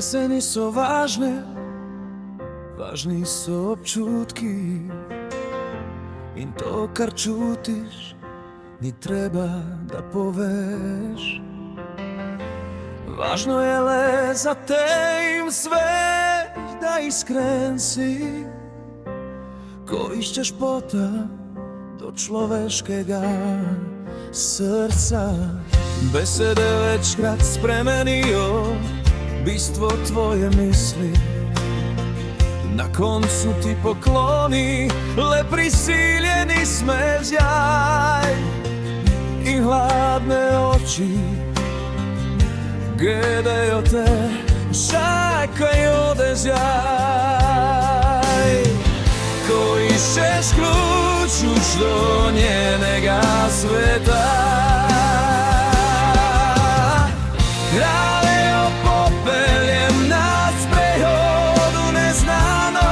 se niso važne, važni so občutki. In to, kar čutiš, ni treba, da poveš. Važno je le za te in sve, da iskren si, ko iščeš pota do človeškega srca. Besede večkrat spremenijo bistvo tvoje misli. Na koncu ti pokloni le prisiljeni smezjaj in hladne oči gledajo te, čakajo dezjaj. Ko iščeš ključ uš do njenega sveta, kralj jo popeljem na sprehod u neznano,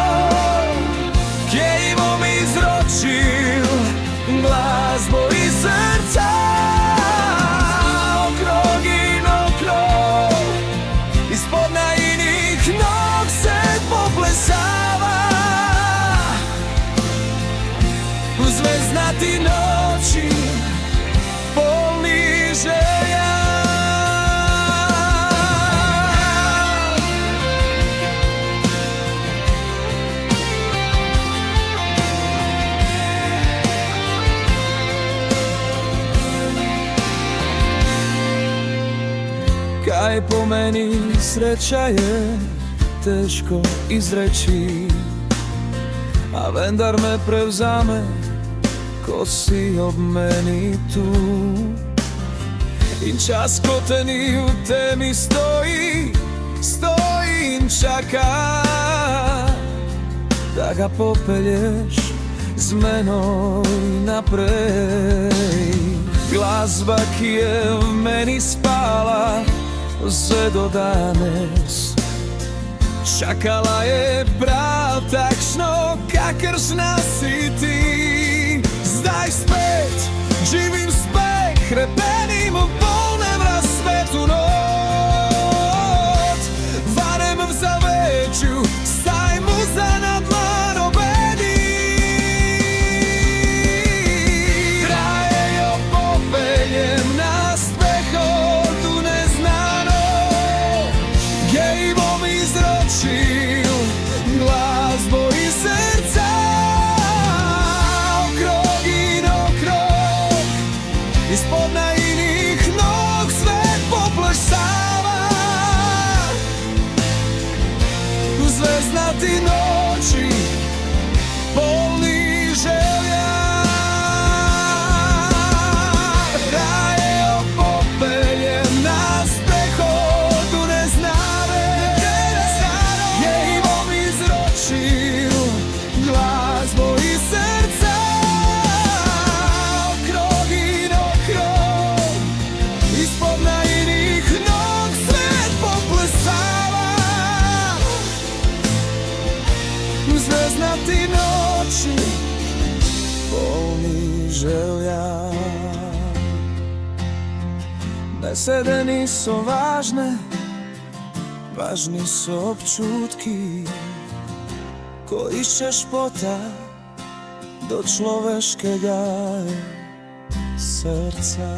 kje ji bom izročil glazbo iz srca. Okrog in okrog, ispod najinih nog se poplesava u zvezdnati noći polni želja. Kaj po meni sreća je teško izreći, a vendar me prevzame ko si ob meni tu. In čas ko te ni u temi stoji in čaka da ga popelješ z menoj naprej. Glazba, ki je v meni spala vse do danes, čakala je prav takšno, kakršna si ti. Zdaj spet živim speh, hrepenim v polnem razsvetu not. Vanem v zavečju, staj muza na dlan obedi. Traje jo popeljem na sprehod u neznano, gdje ji bom izročil glazbo iz srca. Okrog in okrog, ispod najinih nog svet poplesava u zvezdnati noći polni želja. Raje jo popeljem na sprehod u neznane, gdje ji bom izročil glazbo iz srca. Okrog in okrog, ispod najinih nog svet poplesava u zvezdnati noći polni želja. Besede niso važne, važni su občutki. Ko iščeš pota do človeškega srca.